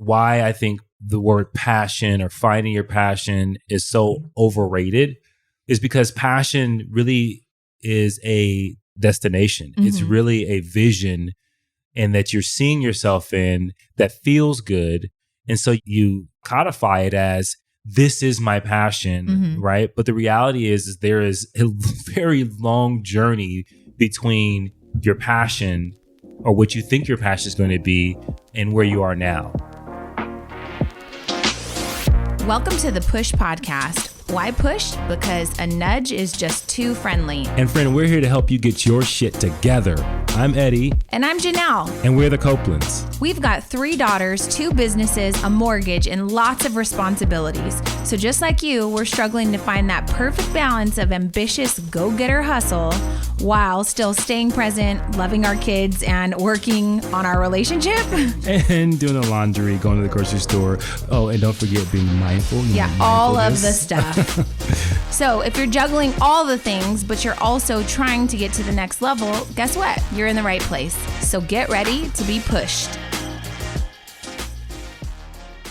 why I think the word passion or finding your passion is so overrated is because passion really is a destination. Mm-hmm. It's really a vision, and that you're seeing yourself in that feels good. And so you codify it as, this is my passion, right? But the reality is there is a very long journey between your passion or what you think your passion is going to be and where you are now. Welcome to the Push Podcast. Why push? Because a nudge is just too friendly. And friend, we're here to help you get your shit together. I'm Eddie. And I'm Janelle. And we're the Copelands. We've got 3 daughters, 2 businesses, a mortgage, and lots of responsibilities. So just like you, we're struggling to find that perfect balance of ambitious go-getter hustle while still staying present, loving our kids, and working on our relationship. And doing the laundry, going to the grocery store. Oh, and don't forget being mindful. Yeah, all of the stuff. So if you're juggling all the things, but you're also trying to get to the next level, guess what? You're in the right place. So get ready to be pushed.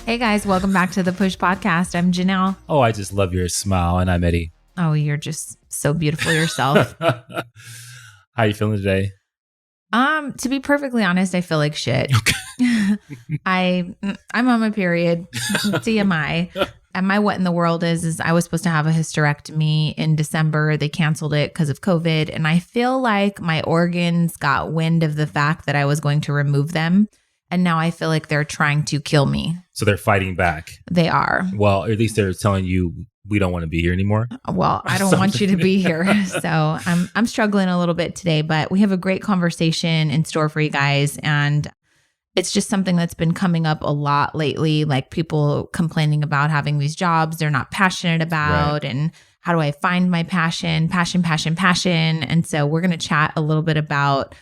Hey guys, welcome back to the Push Podcast. I'm Janelle. Oh, I just love your smile. And I'm Eddie. Oh, you're just so beautiful yourself. How you feeling today? To be perfectly honest, I feel like shit. Okay. I'm on my period. TMI. And my what in the world is I was supposed to have a hysterectomy in December. They canceled it because of COVID. And I feel like my organs got wind of the fact that I was going to remove them. And now I feel like they're trying to kill me. So they're fighting back. They are. Well, at least they're telling you we don't want to be here anymore. Well, I don't want you to be here. So I'm struggling a little bit today, but we have a great conversation in store for you guys. And it's just something that's been coming up a lot lately, like people complaining about having these jobs they're not passionate about. Right. And how do I find my passion? And so we're going to chat a little bit about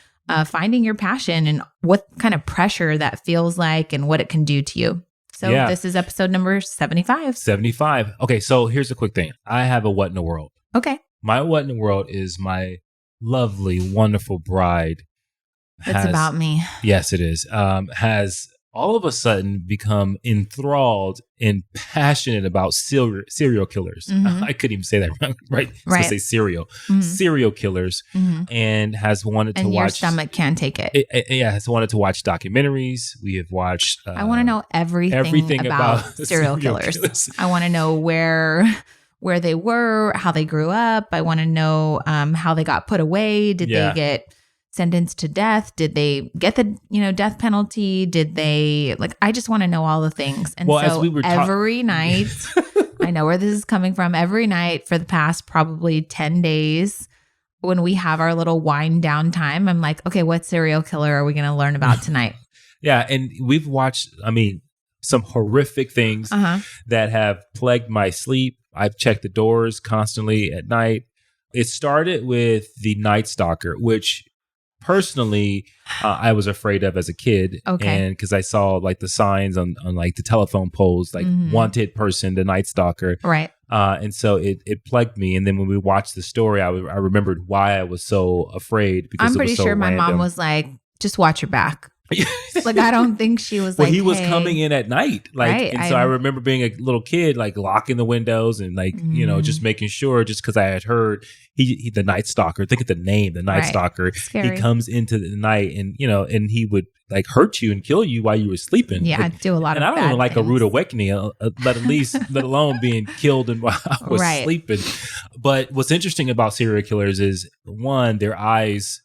finding your passion and what kind of pressure that feels like and what it can do to you. So This is episode number 75. 75. Okay, so here's a quick thing. I have a what in the world. Okay. My what in the world is my lovely, wonderful bride. It's about me. Yes, it is. Has all of a sudden become enthralled and passionate about serial killers. I couldn't even say that right. I was going to say serial killers, and has wanted to watch. And your stomach can't take it. Has wanted to watch documentaries. We have watched. I want to know everything about serial killers. I want to know where they were, how they grew up. I want to know how they got put away. Did they get sentenced to death? Did they get the death penalty? Did they I just want to know all the things. And so as we were every night, I know where this is coming from. Every night for the past probably 10 days, when we have our little wind down time, I'm like, okay, what serial killer are we going to learn about tonight? Yeah, and we've watched, some horrific things that have plagued my sleep. I've checked the doors constantly at night. It started with the Night Stalker, which personally, I was afraid of as a kid. Okay. And because I saw the signs on the telephone poles, wanted person, the Night Stalker. Right. And so it plagued me. And then when we watched the story, I remembered why I was so afraid. Because I'm pretty sure my mom was like, just watch your back. I don't think she was he was coming in at night. Right, and so I remember being a little kid, locking the windows and just making sure, just because I had heard he the Night Stalker, think of the name, the Night Stalker. Scary. He comes into the night and, and he would hurt you and kill you while you were sleeping. Yeah, do a lot of and I don't even like things. a rude awakening, let alone being killed and while I was sleeping. But what's interesting about serial killers is, one, their eyes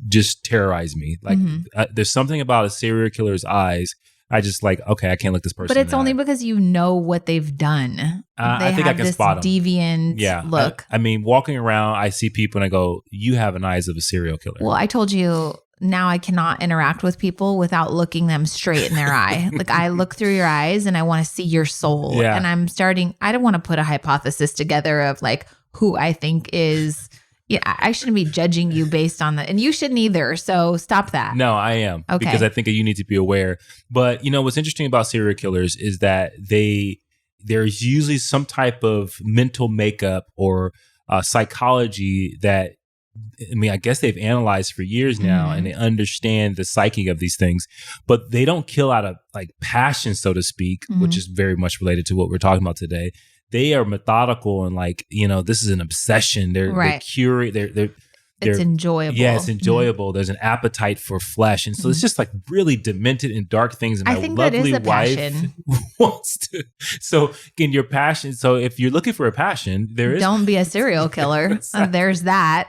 just terrorize me. There's something about a serial killer's eyes. I just okay, I can't look this person. But it's only because you know what they've done. I think I can spot them. Deviant look. Walking around, I see people and I go, "You have an eyes of a serial killer." Well, I told you. Now I cannot interact with people without looking them straight in their eye. I look through your eyes and I want to see your soul. Yeah. And I don't want to put a hypothesis together of who I think is. Yeah, I shouldn't be judging you based on that. And you shouldn't either. So stop that. No, I am. Okay. Because I think you need to be aware. But, what's interesting about serial killers is that there's usually some type of mental makeup or psychology that I mean, I guess they've analyzed for years now and they understand the psyche of these things, but they don't kill out of like passion, so to speak, which is very much related to what we're talking about today. They are methodical and like, this is an obsession. They're curious. It's enjoyable. Yeah, it's enjoyable. There's an appetite for flesh. And so it's just like really demented and dark things. And I my think lovely that is a wife passion. wants to. So again, your passion. So if you're looking for a passion, there is. Don't be a serial killer. There's that.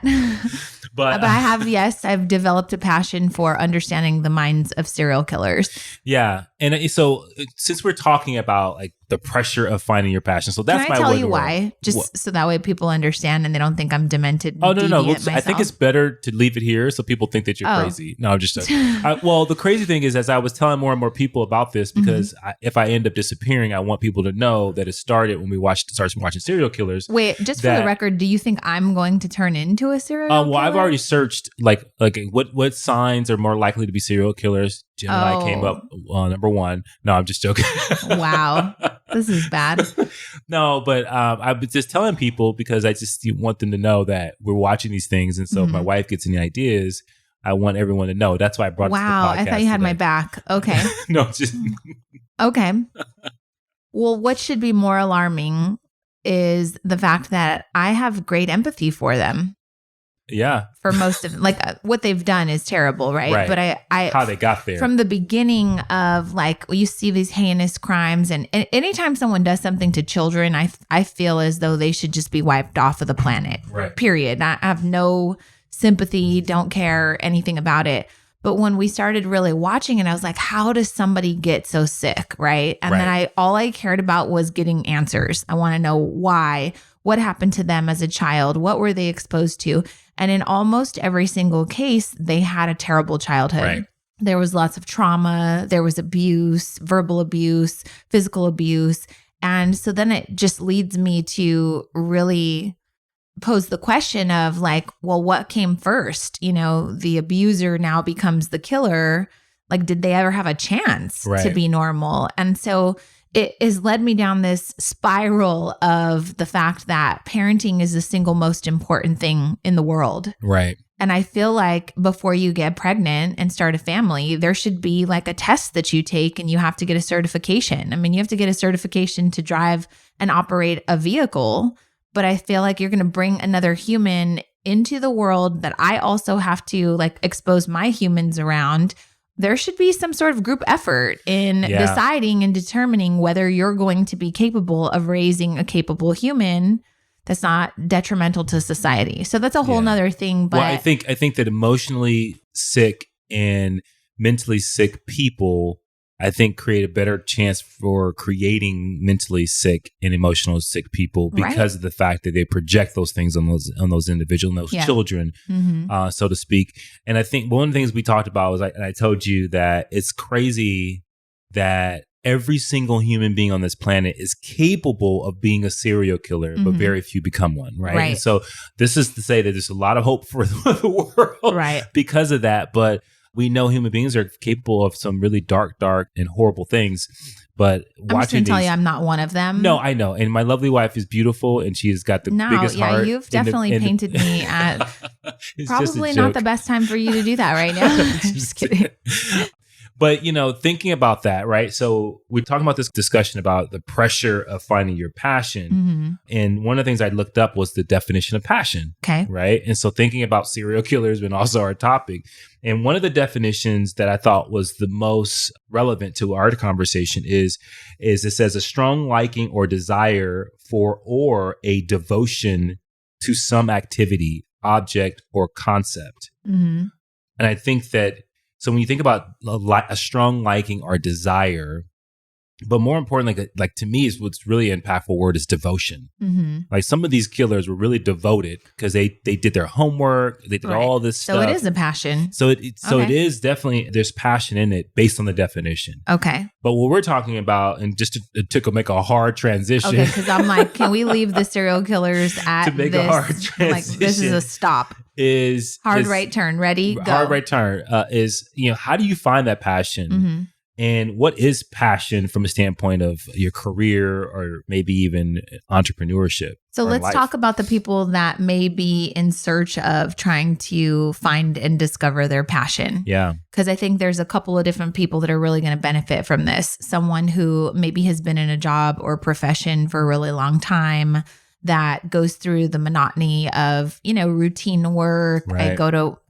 But I've developed a passion for understanding the minds of serial killers. Yeah. And so since we're talking about like the pressure of finding your passion, so that's my Can I tell you why? Just so that way people understand and they don't think I'm demented. Oh, no. I think it's better to leave it here so people think that you're crazy. No, I'm just joking. Well, the crazy thing is, as I was telling more and more people about this, because if I end up disappearing, I want people to know that it started when we started watching serial killers. Wait, just for the record, do you think I'm going to turn into a serial killer? Well, I've already searched like what signs are more likely to be serial killers. Gemini came up number one. No, I'm just joking. Wow. This is bad. No, but I've been just telling people because I just want them to know that we're watching these things. And so if my wife gets any ideas, I want everyone to know. That's why I brought it to the podcast. I thought you had my back. Okay. No, just... Okay. Well, what should be more alarming is the fact that I have great empathy for them. Yeah. For most of like what they've done is terrible, right? But I how they got there from the beginning of like you see these heinous crimes, and anytime someone does something to children, I feel as though they should just be wiped off of the planet. Right. Period. I have no sympathy, don't care anything about it. But when we started really watching it, I was like, how does somebody get so sick, right? And then all I cared about was getting answers. I want to know why. What happened to them as a child? What were they exposed to? And in almost every single case, they had a terrible childhood. Right. There was lots of trauma. There was abuse, verbal abuse, physical abuse. And so then it just leads me to really pose the question of like, well, what came first? The abuser now becomes the killer. Like, did they ever have a chance to be normal? And so it has led me down this spiral of the fact that parenting is the single most important thing in the world. Right. And I feel like before you get pregnant and start a family, there should be like a test that you take and you have to get a certification. I mean, you have to get a certification to drive and operate a vehicle, but I feel like you're going to bring another human into the world that I also have to like expose my humans around. There should be some sort of group effort in deciding and determining whether you're going to be capable of raising a capable human that's not detrimental to society. So that's a whole nother thing. But well, I think that emotionally sick and mentally sick people, I think, create a better chance for creating mentally sick and emotionally sick people because of the fact that they project those things on those individuals, those children, so to speak. And I think one of the things we talked about was, I told you that it's crazy that every single human being on this planet is capable of being a serial killer, but very few become one, right? And so this is to say that there's a lot of hope for the world because of that. But we know human beings are capable of some really dark and horrible things. But I'm just going to tell you, I'm not one of them. No, I know. And my lovely wife is beautiful and she's got the biggest heart. Yeah, you've definitely painted me at probably not the best time for you to do that right now. Just kidding. But, thinking about that, right? So we're talking about this discussion about the pressure of finding your passion. And one of the things I looked up was the definition of passion. Okay. Right. And so thinking about serial killers and also our topic. And one of the definitions that I thought was the most relevant to our conversation is it says a strong liking or desire for or a devotion to some activity, object, or concept. And I think that so when you think about a strong liking or desire, but more importantly, like to me, is what's really impactful word is devotion. Like some of these killers were really devoted because they did their homework, they did all this stuff. So it is a passion. So it is definitely, there's passion in it based on the definition. Okay. But what we're talking about, and just to make a hard transition. Okay, because I'm like, can we leave the serial killers at to make a hard transition? Like, this is a stop. Is hard right turn. Ready? Go. Hard right turn is, how do you find that passion? And what is passion from a standpoint of your career or maybe even entrepreneurship? So let's talk about the people that may be in search of trying to find and discover their passion. Yeah. Because I think there's a couple of different people that are really going to benefit from this. Someone who maybe has been in a job or profession for a really long time that goes through the monotony of, routine work. Right.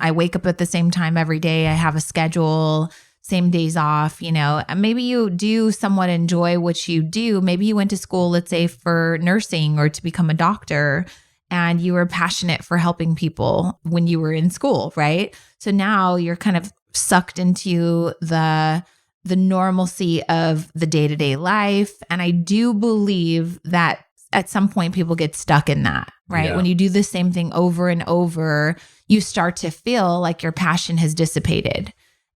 I wake up at the same time every day. I have a schedule, same days off, and maybe you do somewhat enjoy what you do. Maybe you went to school, let's say for nursing or to become a doctor, and you were passionate for helping people when you were in school, right? So now you're kind of sucked into the normalcy of the day-to-day life. And I do believe that at some point people get stuck in that, right? Yeah. When you do the same thing over and over, you start to feel like your passion has dissipated.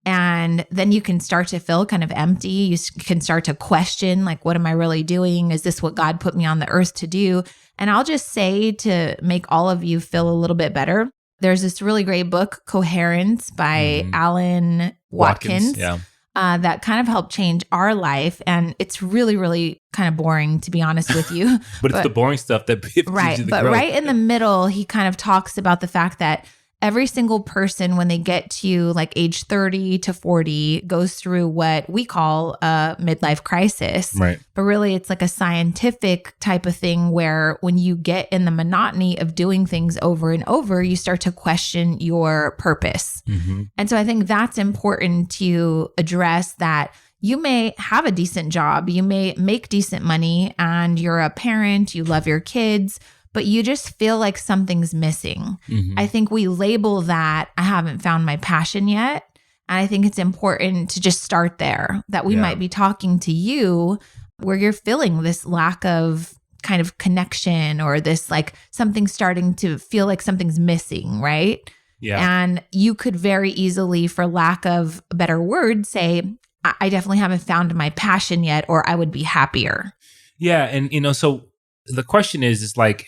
And then you can start to feel kind of empty. You can start to question, like, what am I really doing? Is this what God put me on the earth to do? And I'll just say, to make all of you feel a little bit better, there's this really great book, Coherence by Alan Watkins. Yeah. That kind of helped change our life. And it's really, really kind of boring, to be honest with you. but it's the boring stuff that right. gives you the But growth. Right in the middle, he kind of talks about the fact that every single person, when they get to like age 30 to 40, goes through what we call a midlife crisis. Right. But really, it's like a scientific type of thing where when you get in the monotony of doing things over and over, you start to question your purpose. Mm-hmm. And so I think that's important to address, that you may have a decent job, you may make decent money, and you're a parent, you love your kids, but you just feel like something's missing. Mm-hmm. I think we label that, I haven't found my passion yet. And I think it's important to just start there, that we might be talking to you where you're feeling this lack of kind of connection, or this like something starting to feel like something's missing, right? Yeah. And you could very easily, for lack of a better word, say, I definitely haven't found my passion yet, or I would be happier. Yeah. And, so the question is like,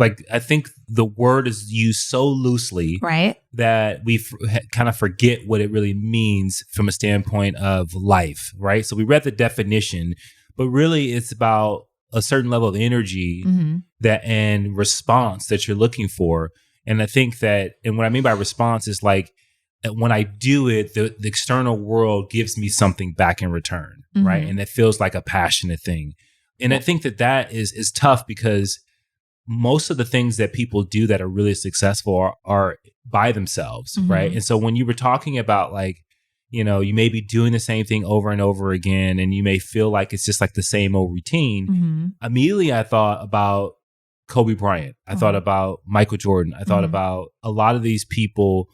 I think the word is used so loosely, right, that we kind of forget what it really means from a standpoint of life, right? So we read the definition, but really it's about a certain level of energy that and response that you're looking for. And I think that, and what I mean by response is like, when I do it, the external world gives me something back in return, right? And it feels like a passionate thing. And I think that is tough, because most of the things that people do that are really successful are by themselves, right? And so when you were talking about like, you may be doing the same thing over and over again, and you may feel like it's just like the same old routine. Immediately I thought about Kobe Bryant. I thought about Michael Jordan. I thought about a lot of these people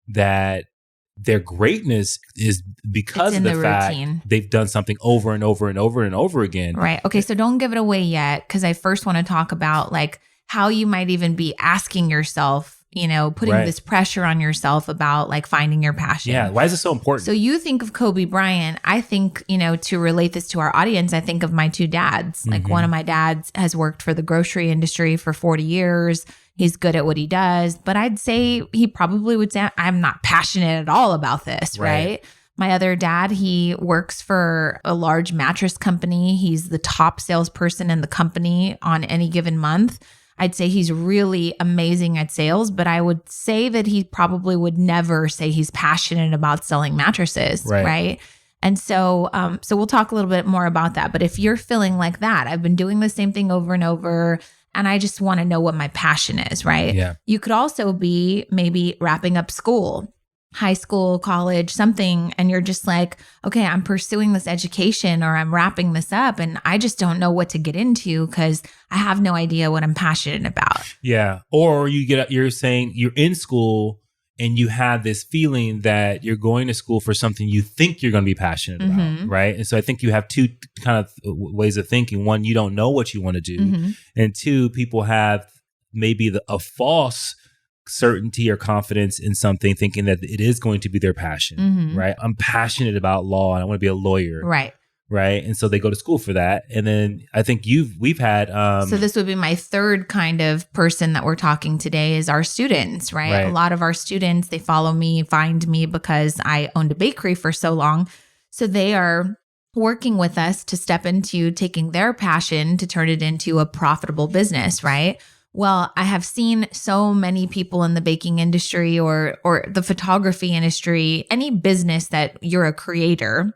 that their greatness is because of the fact they've done something over and over and over and over again. Right. Okay. So don't give it away yet, because I first want to talk about like how you might even be asking yourself, putting this pressure on yourself about like finding your passion. Yeah. Why is it so important? So you think of Kobe Bryant. I think, to relate this to our audience, I think of my two dads. Like one of my dads has worked for the grocery industry for 40 years. He's good at what he does, but I'd say he probably would say, I'm not passionate at all about this, right? My other dad, he works for a large mattress company. He's the top salesperson in the company on any given month. I'd say he's really amazing at sales, but I would say that he probably would never say he's passionate about selling mattresses, right? And so we'll talk a little bit more about that. But if you're feeling like that, I've been doing the same thing over and over, and I just want to know what my passion is, right? Yeah. You could also be maybe wrapping up school, high school, college, something, and you're just like, okay, I'm pursuing this education, or I'm wrapping this up, and I just don't know what to get into because I have no idea what I'm passionate about. Yeah. Or you're saying you're in school and you have this feeling that you're going to school for something you think you're going to be passionate about, right? And so I think you have two kind of ways of thinking. One, you don't know what you want to do. And two, people have maybe a false certainty or confidence in something, thinking that it is going to be their passion, right? I'm passionate about law and I want to be a lawyer. Right. And so they go to school for that. And then I think we've had. So this would be my third kind of person that we're talking today is our students, right? A lot of our students, they follow me, find me because I owned a bakery for so long. So they are working with us to step into taking their passion to turn it into a profitable business, right? Well, I have seen so many people in the baking industry or the photography industry, any business that you're a creator,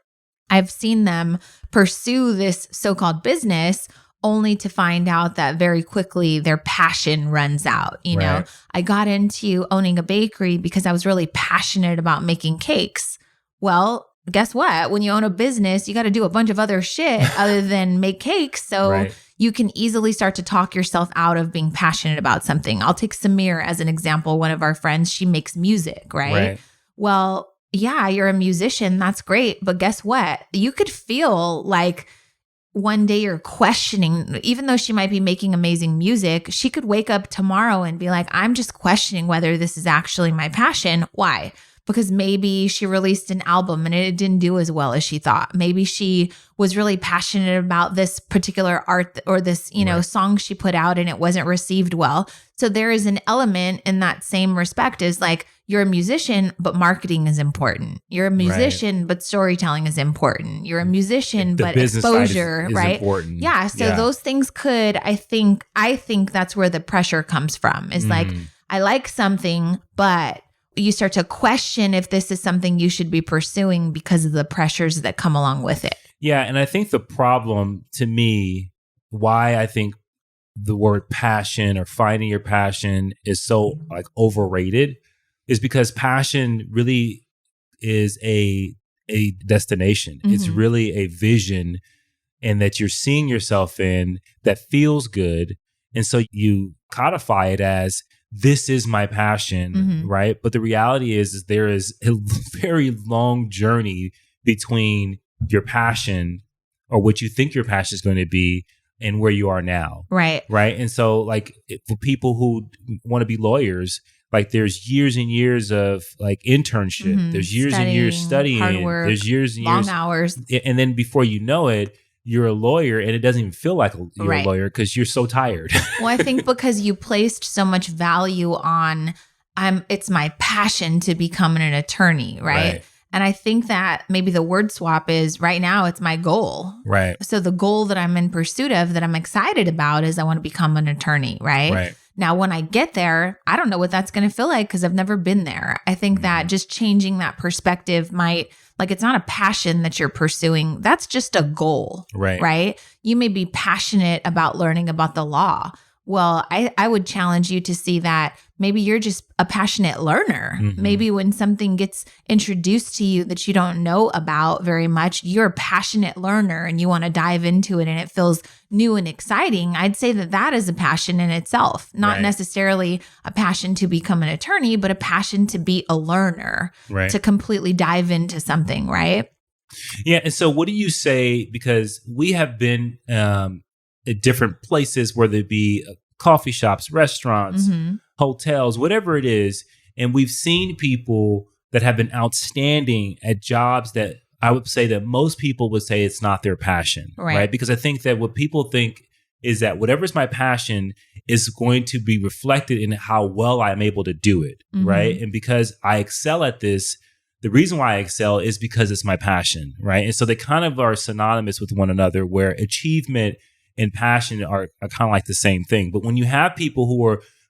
I've seen them pursue this so-called business only to find out that very quickly their passion runs out. You know, I got into owning a bakery because I was really passionate about making cakes. Well, guess what? When you own a business, you got to do a bunch of other shit other than make cakes. So you can easily start to talk yourself out of being passionate about something. I'll take Samir as an example. One of our friends, she makes music, right? Well, yeah, you're a musician. That's great. But guess what? You could feel like one day you're questioning, even though she might be making amazing music, she could wake up tomorrow and be like, I'm just questioning whether this is actually my passion. Why? Because maybe she released an album and it didn't do as well as she thought. Maybe she was really passionate about this particular art or this, song she put out and it wasn't received well. So there is an element in that same respect is like, you're a musician, but marketing is important. You're a musician, but storytelling is important. You're a musician, but exposure, is important. Yeah. So those things could, I think that's where the pressure comes from is like, I like something, but you start to question if this is something you should be pursuing because of the pressures that come along with it. Yeah. And I think the problem to me, why I think the word passion or finding your passion is so like overrated is because passion really is a destination. It's really a vision and that you're seeing yourself in that feels good. And so you codify it as this is my passion, right? But the reality is there is a very long journey between your passion or what you think your passion is going to be and where you are now. Right. Right. And so like for people who want to be lawyers, like there's years and years of like internship. There's years and years studying. Hard work, there's years and long hours. And then before you know it, you're a lawyer and it doesn't even feel like you're a lawyer because you're so tired. Well, I think because you placed so much value on, it's my passion to become an attorney, right? And I think that maybe the word swap is right now it's my goal. Right. So the goal that I'm in pursuit of that I'm excited about is I want to become an attorney, right? Now, when I get there, I don't know what that's going to feel like because I've never been there. I think that just changing that perspective might, like, it's not a passion that you're pursuing. That's just a goal, right? You may be passionate about learning about the law. Well, I would challenge you to see that maybe you're just a passionate learner. Maybe when something gets introduced to you that you don't know about very much, you're a passionate learner and you want to dive into it and it feels new and exciting. I'd say that that is a passion in itself, not necessarily a passion to become an attorney, but a passion to be a learner, to completely dive into something, right? Yeah. And so what do you say, because we have been at different places, whether it be coffee shops, restaurants, hotels, whatever it is. And we've seen people that have been outstanding at jobs that I would say that most people would say it's not their passion, right? Because I think that what people think is that whatever's my passion is going to be reflected in how well I'm able to do it, right? And because I excel at this, the reason why I excel is because it's my passion, right? And so they kind of are synonymous with one another, where achievement and passion are kind of like the same thing. But when you have people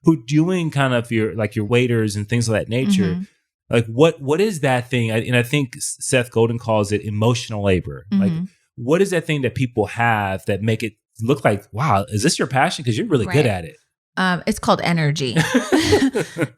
who doing kind of your waiters and things of that nature, like what is that thing? And I think Seth Godin calls it emotional labor. Like, what is that thing that people have that make it look like, wow, is this your passion? Because you're really good at it. It's called energy.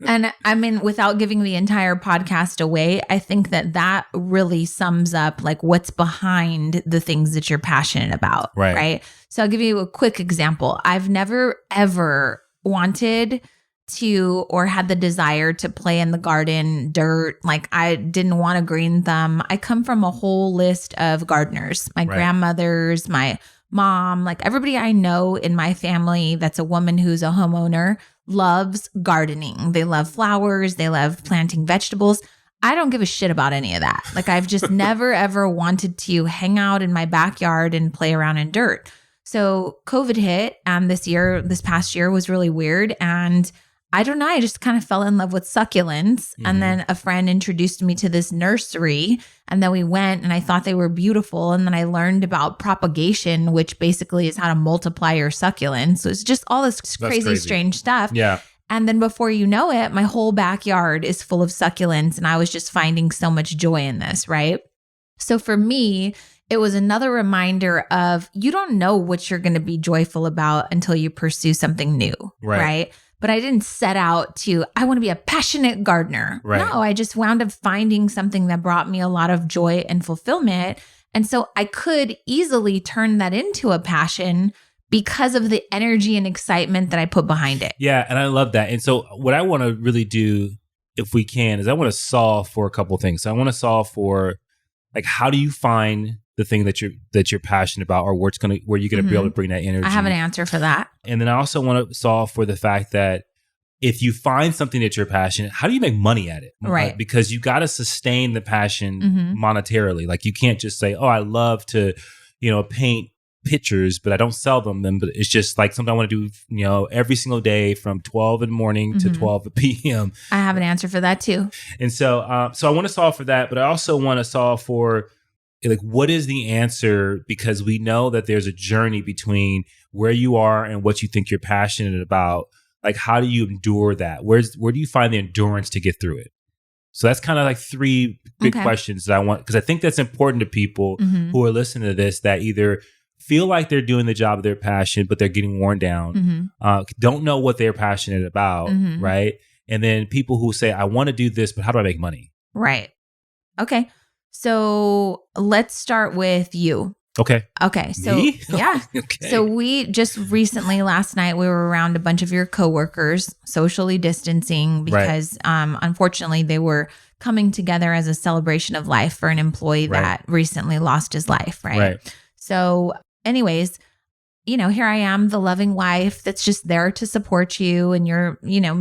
And I mean, without giving the entire podcast away, I think that really sums up like what's behind the things that you're passionate about. Right. So I'll give you a quick example. I've never, ever wanted to or had the desire to play in the garden, dirt. Like I didn't want a green thumb. I come from a whole list of gardeners, my grandmothers, my mom, like everybody I know in my family that's a woman who's a homeowner loves gardening. They love flowers. They love planting vegetables. I don't give a shit about any of that. Like I've just never, ever wanted to hang out in my backyard and play around in dirt. So COVID hit and this past year was really weird. And I don't know. I just kind of fell in love with succulents. And then a friend introduced me to this nursery. And then we went and I thought they were beautiful. And then I learned about propagation, which basically is how to multiply your succulents. So it's just all this crazy, strange stuff. Yeah. And then before you know it, my whole backyard is full of succulents. And I was just finding so much joy in this, right? So for me, it was another reminder of you don't know what you're going to be joyful about until you pursue something new, right? But I didn't set out to, I want to be a passionate gardener. Right. No, I just wound up finding something that brought me a lot of joy and fulfillment. And so I could easily turn that into a passion because of the energy and excitement that I put behind it. Yeah, and I love that. And so what I want to really do, if we can, is I want to solve for a couple of things. So I want to solve for, like, how do you find the thing that you're passionate about, or where you're gonna be able to bring that energy? I have an answer for that. And then I also want to solve for the fact that if you find something that you're passionate, how do you make money at it? Right. Because you got to sustain the passion monetarily. Like, you can't just say, "Oh, I love to, paint pictures, but I don't sell them." But it's just like something I want to do, every single day from 12 in the morning to 12 p.m. I have an answer for that too. And so I want to solve for that, but I also want to solve for, like, what is the answer? Because we know that there's a journey between where you are and what you think you're passionate about. Like, how do you endure that? Where do you find the endurance to get through it? So that's kind of like three big questions that I want, because I think that's important to people who are listening to this, that either feel like they're doing the job of their passion, but they're getting worn down, don't know what they're passionate about, right? And then people who say, I want to do this, but how do I make money? Right. Okay. So let's start with you. Okay. So me? Yeah. Okay. So we just recently, last night, we were around a bunch of your coworkers, socially distancing, because unfortunately they were coming together as a celebration of life for an employee that recently lost his life. Right. So anyways, here I am, the loving wife that's just there to support you, and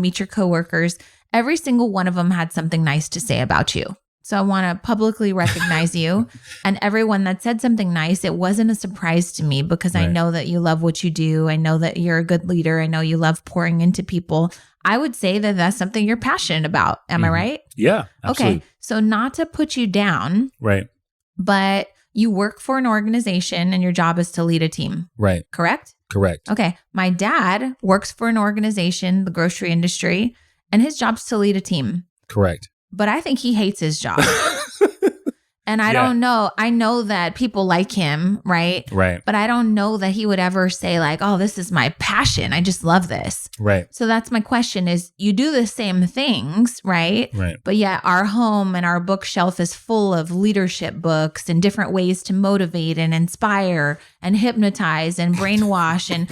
meet your coworkers. Every single one of them had something nice to say about you. So I want to publicly recognize you. And everyone that said something nice, it wasn't a surprise to me, because I know that you love what you do. I know that you're a good leader. I know you love pouring into people. I would say that that's something you're passionate about. Am I right? Yeah, absolutely. Okay. So not to put you down. Right. But you work for an organization and your job is to lead a team. Right. Correct? Correct. Okay. My dad works for an organization, the grocery industry, and his job's to lead a team. Correct. But I think he hates his job. And I don't know. I know that people like him, right? Right. But I don't know that he would ever say, like, oh, this is my passion. I just love this. Right. So that's my question is, you do the same things, right? Right. But yet our home and our bookshelf is full of leadership books and different ways to motivate and inspire and hypnotize and brainwash and,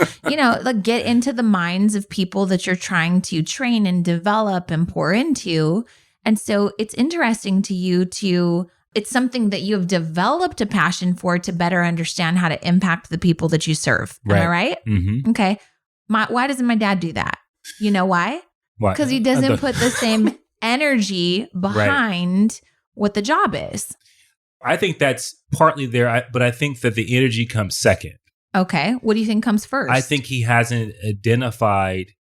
like, get into the minds of people that you're trying to train and develop and pour into. And so it's interesting to you it's something that you have developed a passion for, to better understand how to impact the people that you serve. Am I right? Mm-hmm. Okay. Why doesn't my dad do that? You know why? Why? Because he doesn't put the same energy behind what the job is. I think that's partly there, but I think that the energy comes second. Okay. What do you think comes first? I think he hasn't identified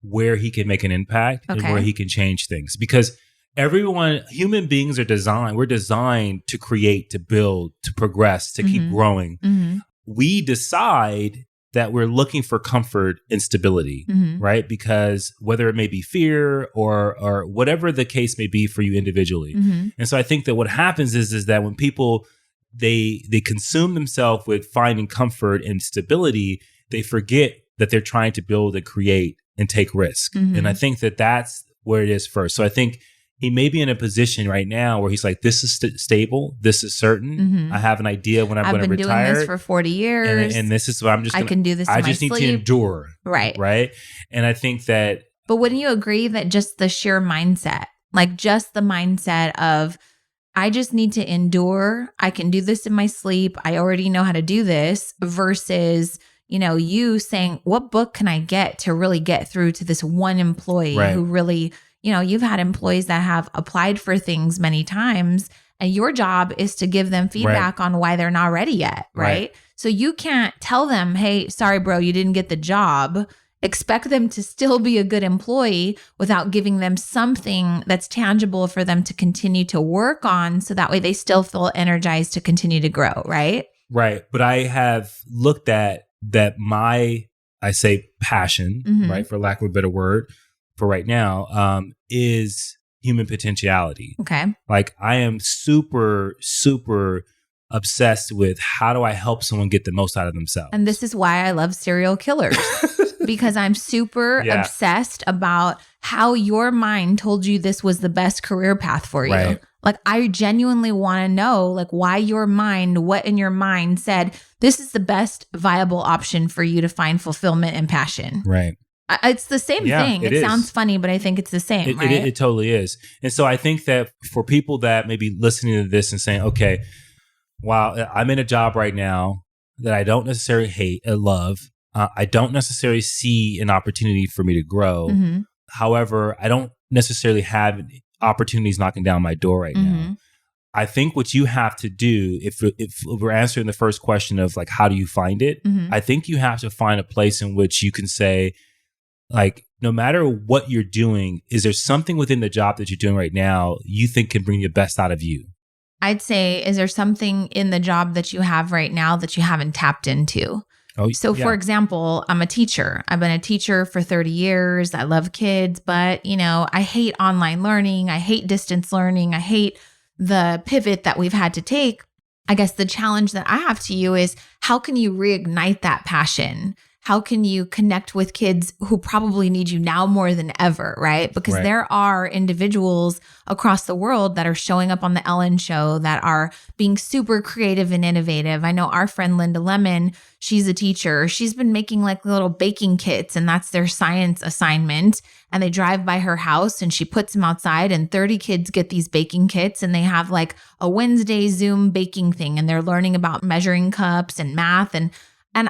where he can make an impact and where he can change things, because human beings are designed. We're designed to create, to build, to progress, to keep growing. Mm-hmm. We decide that we're looking for comfort and stability, right? Because whether it may be fear or whatever the case may be for you individually. And so I think that what happens is that when people, they consume themselves with finding comfort and stability, they forget that they're trying to build and create and take risk. And I think that that's where it is first. So I think he may be in a position right now where he's like, this is stable. This is certain. I have an idea when I'm going to retire. I've been doing this for 40 years. And this is what I can do this in my sleep. I just need to endure. Right. Right. And I think that. But wouldn't you agree that just the sheer mindset, like just the mindset of, I just need to endure. I can do this in my sleep. I already know how to do this, versus, you saying, what book can I get to really get through to this one employee who really, you've had employees that have applied for things many times, and your job is to give them feedback on why they're not ready yet. Right. So you can't tell them, hey, sorry, bro, you didn't get the job. expect them to still be a good employee without giving them something that's tangible for them to continue to work on. So that way they still feel energized to continue to grow, right? Right. But I have looked at that I say passion, right, for lack of a better word for right now, is human potentiality. Okay. Like I am super, super obsessed with how do I help someone get the most out of themselves. And this is why I love serial killers. Because I'm super obsessed about how your mind told you this was the best career path for you. Right. Like I genuinely want to know like why your mind, what in your mind said, this is the best viable option for you to find fulfillment and passion. Right. It's the same thing. It sounds funny, but I think it's the same, right? It totally is. And so I think that for people that may be listening to this and saying, okay, wow, I'm in a job right now that I don't necessarily hate and love. I don't necessarily see an opportunity for me to grow. However, I don't necessarily have opportunities knocking down my door right now. I think what you have to do, if we're answering the first question of like, how do you find it? I think you have to find a place in which you can say, like, no matter what you're doing, is there something within the job that you're doing right now you think can bring the best out of you? I'd say, is there something in the job that you have right now that you haven't tapped into? So for example, I'm a teacher. I've been a teacher for 30 years. I love kids, but I hate online learning. I hate distance learning. I hate the pivot that we've had to take. I guess the challenge that I have to you is how can you reignite that passion? How can you connect with kids who probably need you now more than ever, right? Because there are individuals across the world that are showing up on the Ellen show that are being super creative and innovative. I know our friend Linda Lemon, she's a teacher. She's been making like little baking kits and that's their science assignment. And they drive by her house and she puts them outside and 30 kids get these baking kits and they have like a Wednesday Zoom baking thing and they're learning about measuring cups and math and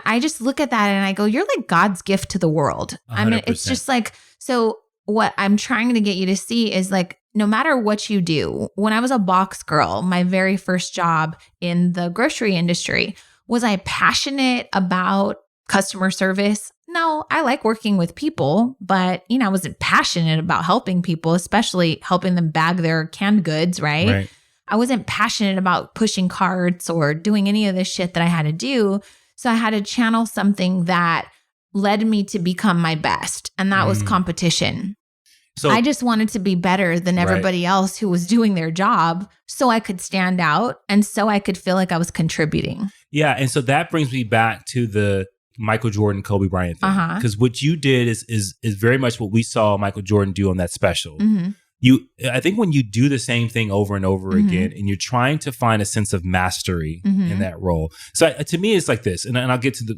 I just look at that and I go, you're like God's gift to the world. 100%. I mean, it's just like, so what I'm trying to get you to see is like, no matter what you do, when I was a box girl, my very first job in the grocery industry, was I passionate about customer service? No, I like working with people, but I wasn't passionate about helping people, especially helping them bag their canned goods, right? I wasn't passionate about pushing carts or doing any of this shit that I had to do. So I had to channel something that led me to become my best. And that was competition. So I just wanted to be better than everybody else who was doing their job so I could stand out and so I could feel like I was contributing. Yeah. And so that brings me back to the Michael Jordan, Kobe Bryant thing. Because what you did is very much what we saw Michael Jordan do on that special. I think when you do the same thing over and over again and you're trying to find a sense of mastery in that role. So to me, it's like this, and I'll get to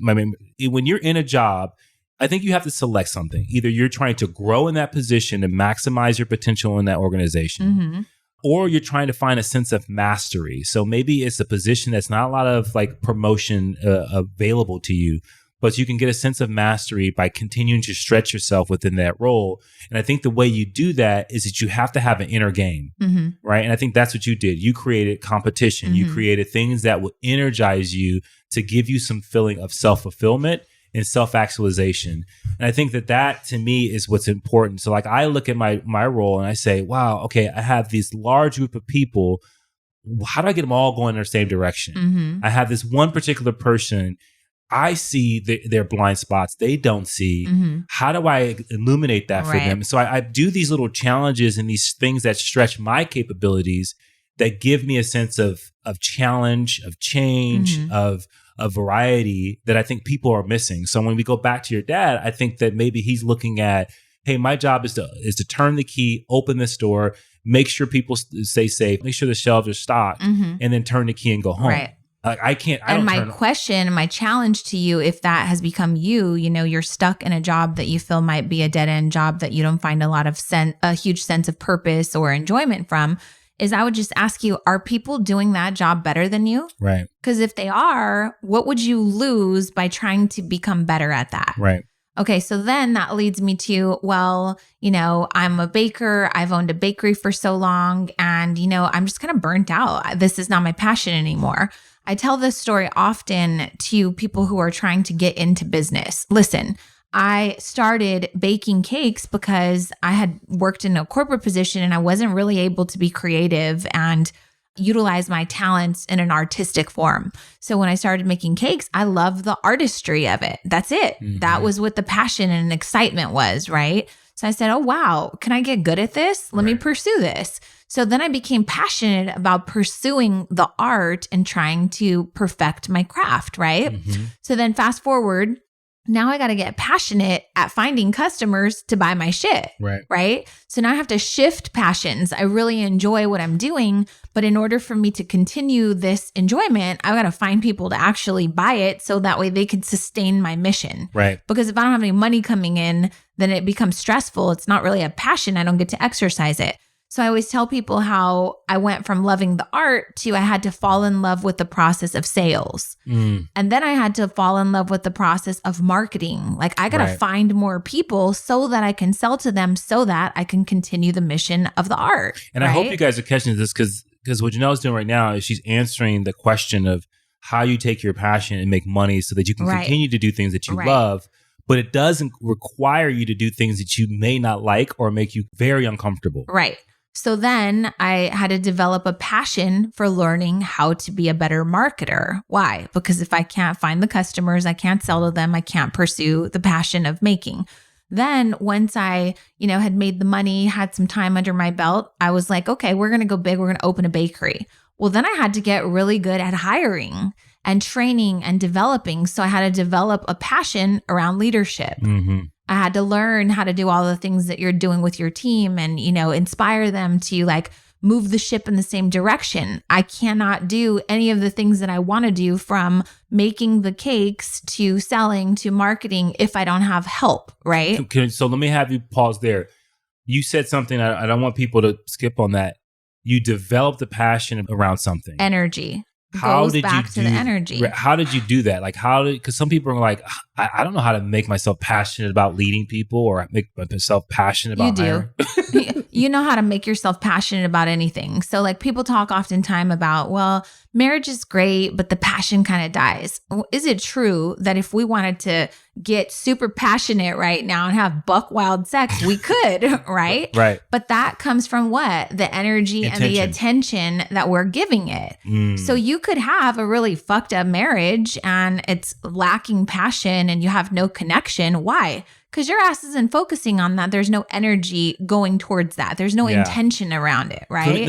when you're in a job, I think you have to select something. Either you're trying to grow in that position and maximize your potential in that organization, or you're trying to find a sense of mastery. So maybe it's a position that's not a lot of like promotion available to you, but you can get a sense of mastery by continuing to stretch yourself within that role. And I think the way you do that is that you have to have an inner game, right? And I think that's what you did. You created competition. You created things that will energize you to give you some feeling of self-fulfillment and self-actualization. And I think that to me is what's important. So like I look at my role and I say, wow, okay, I have this large group of people. How do I get them all going in the same direction? I have this one particular person. I see their blind spots they don't see. How do I illuminate that for them? So I do these little challenges and these things that stretch my capabilities that give me a sense of challenge, of change, of variety that I think people are missing. So when we go back to your dad, I think that maybe he's looking at, hey, my job is to turn the key, open this door, make sure people stay safe, make sure the shelves are stocked, and then turn the key and go home. My question, my challenge to you, if that has become you're stuck in a job that you feel might be a dead end job that you don't find a huge sense of purpose or enjoyment from, is I would just ask you, are people doing that job better than you? Right. Because if they are, what would you lose by trying to become better at that? Right. Okay, so then that leads me to, I'm a baker. I've owned a bakery for so long and, I'm just kind of burnt out. This is not my passion anymore. I tell this story often to people who are trying to get into business. Listen, I started baking cakes because I had worked in a corporate position and I wasn't really able to be creative and utilize my talents in an artistic form. So when I started making cakes, I loved the artistry of it. That's it. Mm-hmm. That was what the passion and excitement was, right? So I said, oh, wow, can I get good at this? Let me pursue this. So then I became passionate about pursuing the art and trying to perfect my craft, right? Mm-hmm. So then fast forward, now I got to get passionate at finding customers to buy my shit, right? So now I have to shift passions. I really enjoy what I'm doing, but in order for me to continue this enjoyment, I've got to find people to actually buy it so that way they can sustain my mission. Right. Because if I don't have any money coming in, then it becomes stressful. It's not really a passion. I don't get to exercise it. So I always tell people how I went from loving the art to I had to fall in love with the process of sales. And then I had to fall in love with the process of marketing. Like I got to find more people so that I can sell to them so that I can continue the mission of the art. And I hope you guys are catching this because what Janelle's doing right now is she's answering the question of how you take your passion and make money so that you can continue to do things that you love. But it doesn't require you to do things that you may not like or make you very uncomfortable. Right. So then I had to develop a passion for learning how to be a better marketer. Why? Because if I can't find the customers, I can't sell to them, I can't pursue the passion of making. Then once I, had made the money, had some time under my belt, I was like, okay, we're going to go big. We're going to open a bakery. Well, then I had to get really good at hiring and training and developing. So I had to develop a passion around leadership. Mm-hmm. I had to learn how to do all the things that you're doing with your team and, inspire them to move the ship in the same direction. I cannot do any of the things that I want to do from making the cakes to selling to marketing if I don't have help, right? Okay, so let me have you pause there. You said something, I don't want people to skip on that. You developed a passion around something. Energy. How did you do the energy? How did you do that? Because some people are like, I don't know how to make myself passionate about leading people or make myself passionate about hiring. You know how to make yourself passionate about anything. So people talk oftentimes about, well, marriage is great, but the passion kind of dies. Is it true that if we wanted to get super passionate right now and have buck wild sex, we could, right? Right. But that comes from what? The energy and the attention that we're giving it. So you could have a really fucked up marriage and it's lacking passion and you have no connection. Why? Because your ass isn't focusing on that. There's no energy going towards that. There's no intention around it, right?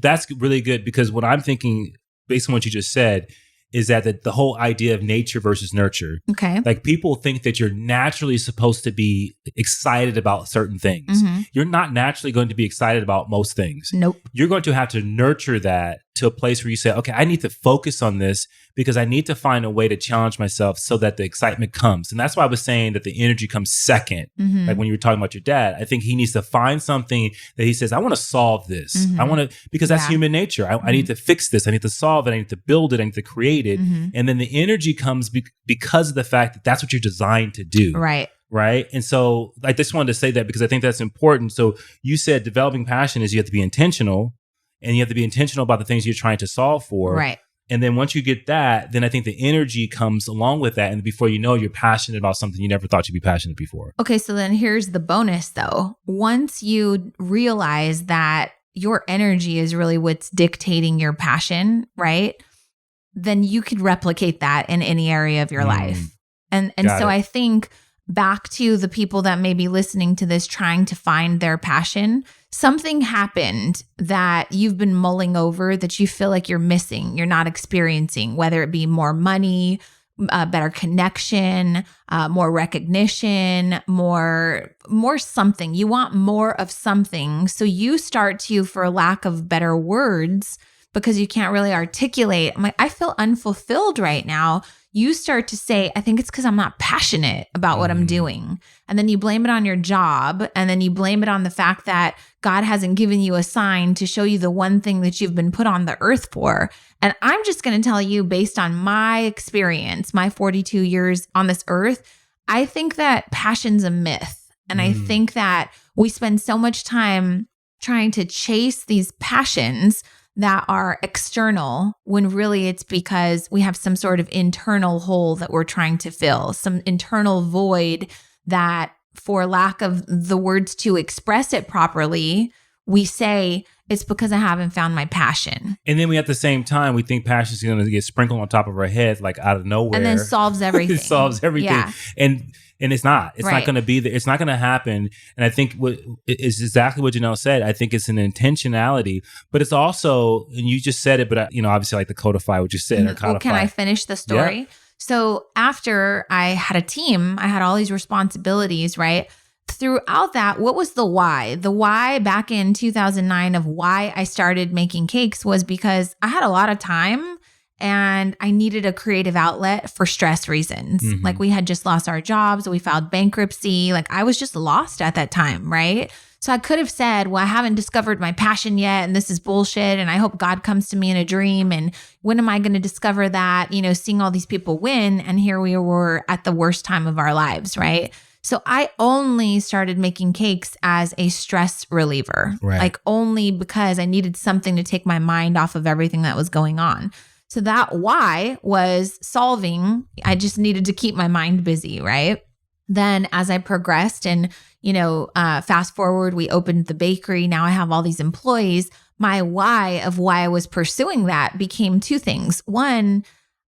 That's really good because what I'm thinking, based on what you just said, is that the whole idea of nature versus nurture. Okay. People think that you're naturally supposed to be excited about certain things. Mm-hmm. You're not naturally going to be excited about most things. Nope. You're going to have to nurture that to a place where you say, okay, I need to focus on this because I need to find a way to challenge myself so that the excitement comes. And that's why I was saying that the energy comes second. Mm-hmm. Like when you were talking about your dad, I think he needs to find something that he says, I want to solve this. Mm-hmm. I want to, because that's human nature. I need to fix this. I need to solve it. I need to build it. I need to create it. Mm-hmm. And then the energy comes because of the fact that that's what you're designed to do. Right. Right. And so I just wanted to say that because I think that's important. So you said developing passion is you have to be intentional and you have to be intentional about the things you're trying to solve for. Right. And then once you get that, then I think the energy comes along with that. And before you know, you're passionate about something you never thought you'd be passionate before. Okay. So then here's the bonus though. Once you realize that your energy is really what's dictating your passion, right? Then you could replicate that in any area of your life. And so I think back to the people that may be listening to this trying to find their passion, something happened that you've been mulling over that you feel like you're missing, you're not experiencing, whether it be more money, better connection, more recognition, more something. You want more of something. So you start to, for lack of better words, because you can't really articulate, I'm like, I feel unfulfilled right now. You start to say, I think it's because I'm not passionate about what I'm doing. And then you blame it on your job. And then you blame it on the fact that God hasn't given you a sign to show you the one thing that you've been put on the earth for. And I'm just going to tell you, based on my experience, my 42 years on this earth, I think that passion's a myth. And I think that we spend so much time trying to chase these passions that are external when really it's because we have some sort of internal hole that we're trying to fill, some internal void that, for lack of the words to express it properly, we say it's because I haven't found my passion. And then we, at the same time, we think passion is going to get sprinkled on top of our head, like out of nowhere. And then solves everything. It solves everything. Yeah. And it's not. It's right. not going to be there. It's not going to happen. And I think what is exactly what Janelle said. I think it's an intentionality, but it's also, and you just said it, but obviously I like to codify what you said or codify. Well, can I finish the story? Yeah. So after I had a team, I had all these responsibilities, right? Throughout that, what was the why? The why back in 2009 of why I started making cakes was because I had a lot of time and I needed a creative outlet for stress reasons. Mm-hmm. Like we had just lost our jobs. We filed bankruptcy. Like I was just lost at that time, right? So I could have said, well, I haven't discovered my passion yet and this is bullshit and I hope God comes to me in a dream and when am I going to discover that, seeing all these people win, and here we were at the worst time of our lives, right? So I only started making cakes as a stress reliever, right. Like only because I needed something to take my mind off of everything that was going on. So that why was solving. I just needed to keep my mind busy, right? Then as I progressed and, fast forward, we opened the bakery. Now I have all these employees. My why of why I was pursuing that became two things. One,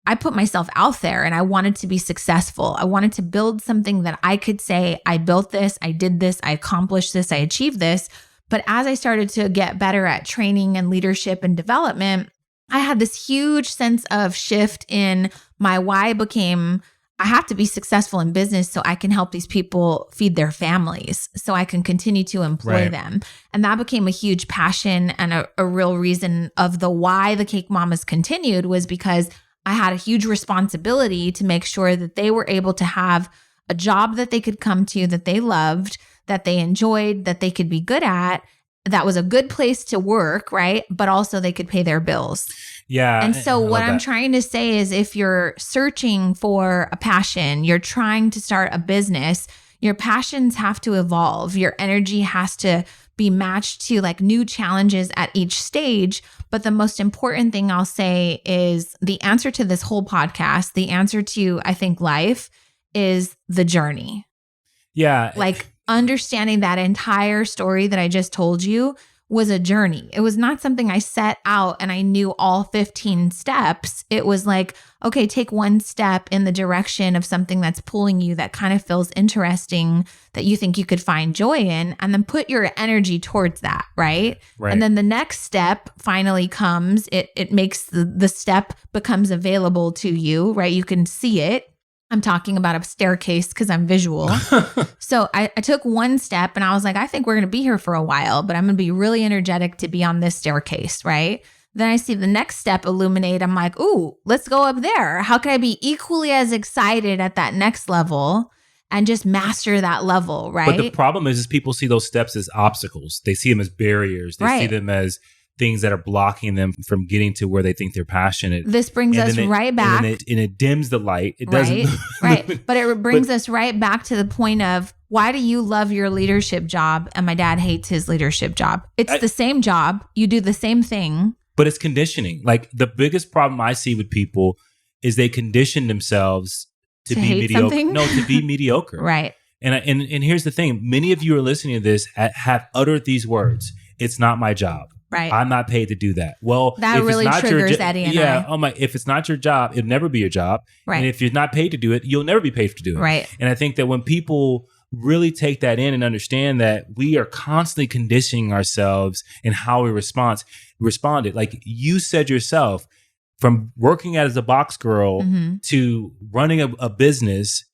I put myself out there and I wanted to be successful. I wanted to build something that I could say, I built this, I did this, I accomplished this, I achieved this. But as I started to get better at training and leadership and development, I had this huge sense of shift in my why became, I have to be successful in business so I can help these people feed their families, so I can continue to employ them. And that became a huge passion and a real reason of the why the Cake Mamas continued was because I had a huge responsibility to make sure that they were able to have a job that they could come to, that they loved, that they enjoyed, that they could be good at, that was a good place to work, right? But also they could pay their bills. Yeah. And so what I'm trying to say is if you're searching for a passion, you're trying to start a business, your passions have to evolve. Your energy has to be matched to like new challenges at each stage. But the most important thing I'll say is the answer to this whole podcast, the answer to, I think, life is the journey. Yeah. Like understanding that entire story that I just told you was a journey. It was not something I set out and I knew all 15 steps. It was like, okay, take one step in the direction of something that's pulling you that kind of feels interesting, that you think you could find joy in, and then put your energy towards that, right? And then the next step finally comes. It makes the step becomes available to you, right? You can see it. I'm talking about a staircase because I'm visual. So I took one step and I was like, I think we're going to be here for a while, but I'm going to be really energetic to be on this staircase, right? Then I see the next step illuminate. I'm like, ooh, let's go up there. How can I be equally as excited at that next level and just master that level, right? But the problem is people see those steps as obstacles. They see them as barriers. They see them as things that are blocking them from getting to where they think they're passionate. This brings us right back. And it dims the light. It doesn't. Right. But it brings us right back to the point of, why do you love your leadership job and my dad hates his leadership job? It's the same job. You do the same thing. But it's conditioning. Like the biggest problem I see with people is they condition themselves to be mediocre. Something? No, to be mediocre. Right. And here's the thing. Many of you are listening to this have uttered these words. It's not my job. Right. I'm not paid to do that. Well, that really triggers Eddie and I. Oh my! If it's not your job, it'll never be your job. Right. And if you're not paid to do it, you'll never be paid to do it. Right. And I think that when people really take that in and understand that we are constantly conditioning ourselves in how we responded. Like you said yourself, from working as a box girl to running a business,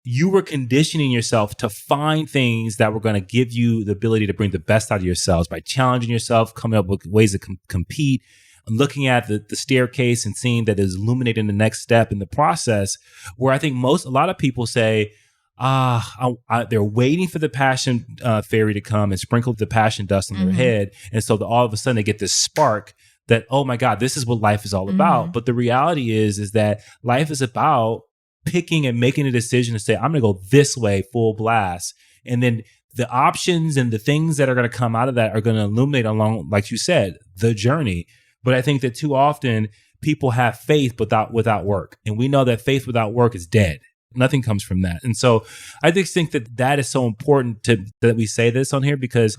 you were conditioning yourself to find things that were going to give you the ability to bring the best out of yourselves by challenging yourself, coming up with ways to compete, and looking at the staircase and seeing that is illuminating the next step in the process. Where I think a lot of people say, they're waiting for the passion fairy to come and sprinkle the passion dust on their head. And so all of a sudden they get this spark that, oh my God, this is what life is all about. But the reality is that life is about picking and making a decision to say, I'm going to go this way full blast. And then the options and the things that are going to come out of that are going to illuminate along, like you said, the journey. But I think that too often people have faith without work. And we know that faith without work is dead. Nothing comes from that. And so I just think that is so important that we say this on here, because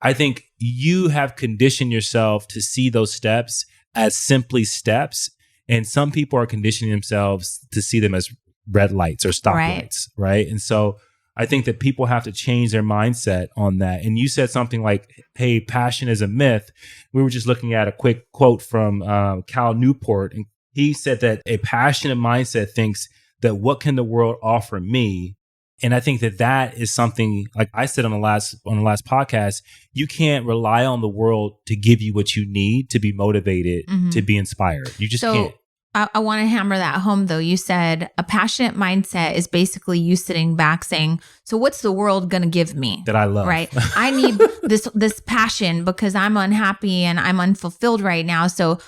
I think you have conditioned yourself to see those steps as simply steps. And some people are conditioning themselves to see them as red lights or stop lights, right? And so I think that people have to change their mindset on that. And you said something like, hey, passion is a myth. We were just looking at a quick quote from Cal Newport, and he said that a passionate mindset thinks that what can the world offer me? And I think that is something, like I said on the last podcast, you can't rely on the world to give you what you need to be motivated, to be inspired. You just can't. I want to hammer that home, though. You said a passionate mindset is basically you sitting back saying, so what's the world going to give me? That I love. Right? I need this passion because I'm unhappy and I'm unfulfilled right now. So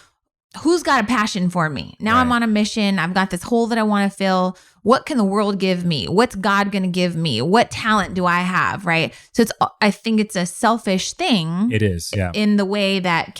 who's got a passion for me? Now I'm on a mission. I've got this hole that I want to fill. What can the world give me? What's God going to give me? What talent do I have? Right? So I think it's a selfish thing. It is. Yeah. In the way that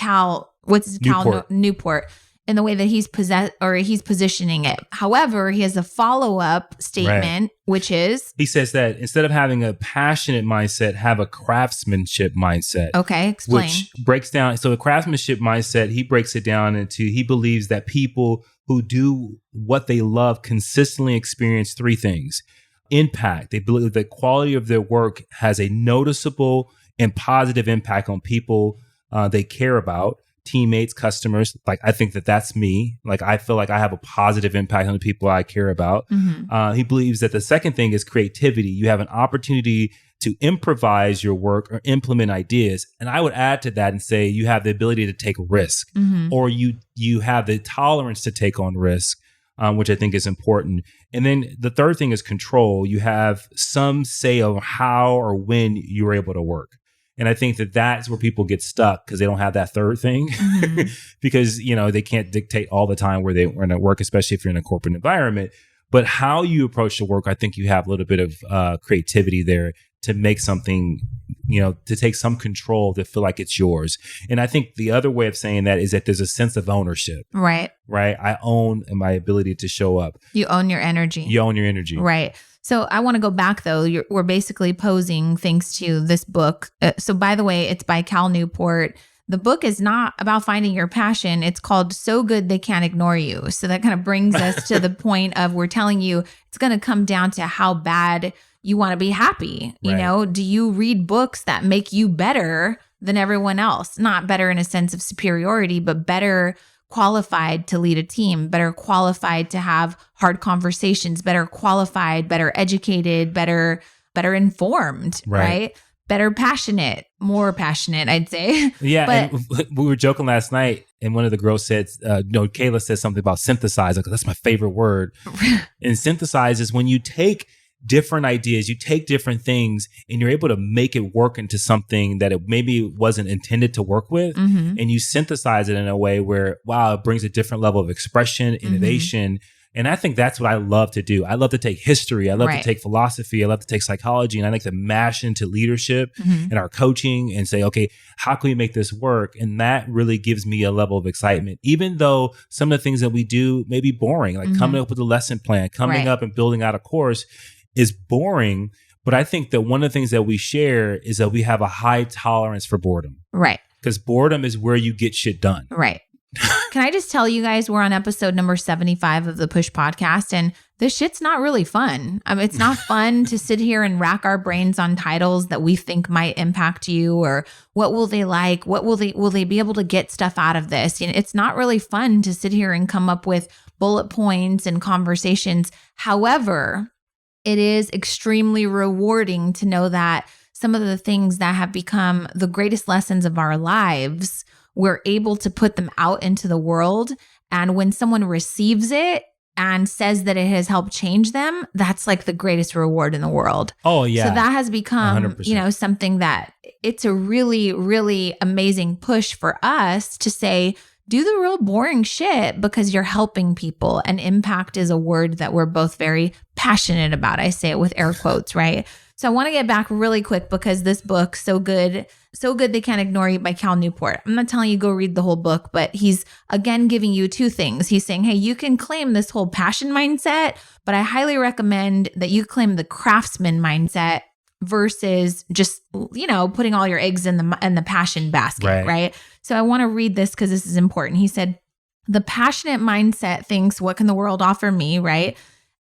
Newport, in the way that he's positioning it. However, he has a follow-up statement, which is, he says that instead of having a passionate mindset, have a craftsmanship mindset. Okay, explain. Which breaks down. So a craftsmanship mindset, he breaks it down into, he believes that people who do what they love consistently experience three things. Impact. They believe the quality of their work has a noticeable and positive impact on people they care about. Teammates, customers. Like, I think that's me. Like, I feel like I have a positive impact on the people I care about. He believes that the second thing is creativity. You have an opportunity to improvise your work or implement ideas. And I would add to that and say you have the ability to take risk, or you have the tolerance to take on risk, which I think is important. And then the third thing is control. You have some say of how or when you're able to work. And I think that's where people get stuck, because they don't have that third thing, because, they can't dictate all the time where they want to work, especially if you're in a corporate environment. But how you approach the work, I think you have a little bit of creativity there to make something, to take some control, to feel like it's yours. And I think the other way of saying that is that there's a sense of ownership. Right. I own my ability to show up. You own your energy. Right. So I want to go back, though. We're basically posing things to this book. So by the way, it's by Cal Newport. The book is not about finding your passion. It's called So Good They Can't Ignore You. So that kind of brings us to the point of, we're telling you it's going to come down to how bad you want to be happy. Do you read books that make you better than everyone else? Not better in a sense of superiority, but better qualified to lead a team, better qualified to have hard conversations, better qualified, better educated, better informed, right? Better passionate, more passionate, I'd say. Yeah. And we were joking last night, and one of the girls said, Kayla said something about synthesize. Like, that's my favorite word. And synthesize is when you take different ideas, you take different things, and you're able to make it work into something that it maybe wasn't intended to work with. And you synthesize it in a way where, wow, it brings a different level of expression, innovation. And I think that's what I love to do. I love to take history. I love to take philosophy. I love to take psychology, and I like to mash into leadership and our coaching and say, okay, how can we make this work? And that really gives me a level of excitement, even though some of the things that we do may be boring, like coming up with a lesson plan, coming up and building out a course is boring. But I think that one of the things that we share is that we have a high tolerance for boredom. Right. Because boredom is where you get shit done. Right. Can I just tell you guys, we're on episode number 75 of the Push Podcast, and this shit's not really fun. It's not fun to sit here and rack our brains on titles that we think might impact you, or what will they like? Will they be able to get stuff out of this? It's not really fun to sit here and come up with bullet points and conversations. However, it is extremely rewarding to know that some of the things that have become the greatest lessons of our lives, we're able to put them out into the world. And when someone receives it and says that it has helped change them, that's like the greatest reward in the world. Oh, yeah. So that has become, 100%. Something that it's a really, really amazing push for us to say, do the real boring shit, because you're helping people. And impact is a word that we're both very passionate about. I say it with air quotes, right? So I want to get back really quick because this book, So Good They Can't Ignore You by Cal Newport. I'm not telling you go read the whole book, but he's again giving you two things. He's saying, hey, you can claim this whole passion mindset, but I highly recommend that you claim the craftsman mindset versus just, putting all your eggs in the passion basket, right? So I want to read this because this is important. He said, the passionate mindset thinks, what can the world offer me, right?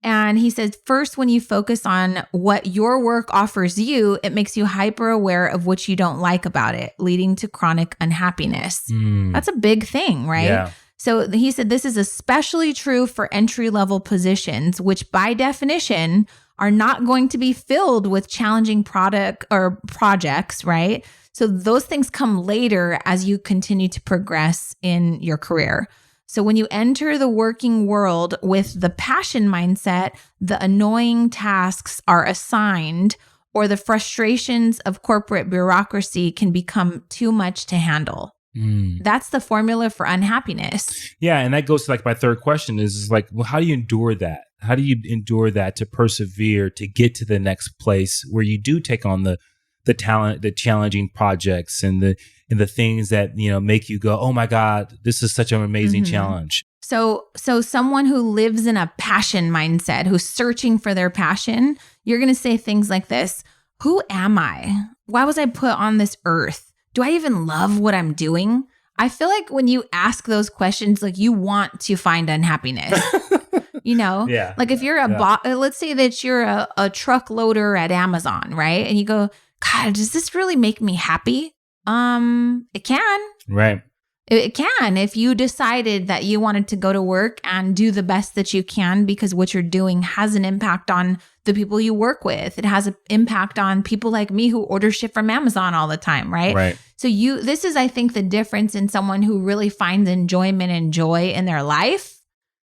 And he says, first, when you focus on what your work offers you, it makes you hyper aware of what you don't like about it, leading to chronic unhappiness. That's a big thing, right? Yeah. So he said, this is especially true for entry-level positions, which by definition are not going to be filled with challenging product or projects, right? So those things come later as you continue to progress in your career. So when you enter the working world with the passion mindset, the annoying tasks are assigned, or the frustrations of corporate bureaucracy can become too much to handle. That's the formula for unhappiness. Yeah. And that goes to my third question is well, how do you endure that? How do you endure that to persevere, to get to the next place where you do take on the challenging projects and the things that, make you go, oh my God, this is such an amazing challenge. So someone who lives in a passion mindset, who's searching for their passion, you're going to say things like this: who am I? Why was I put on this earth? Do I even love what I'm doing? I feel like when you ask those questions, you want to find unhappiness. Yeah. If you're let's say that you're a truck loader at Amazon, right? And you go, God, does this really make me happy? It can. Right. It can if you decided that you wanted to go to work and do the best that you can because what you're doing has an impact on the people you work with. It has an impact on people like me who order shit from Amazon all the time, right? Right. So this is, I think, the difference in someone who really finds enjoyment and joy in their life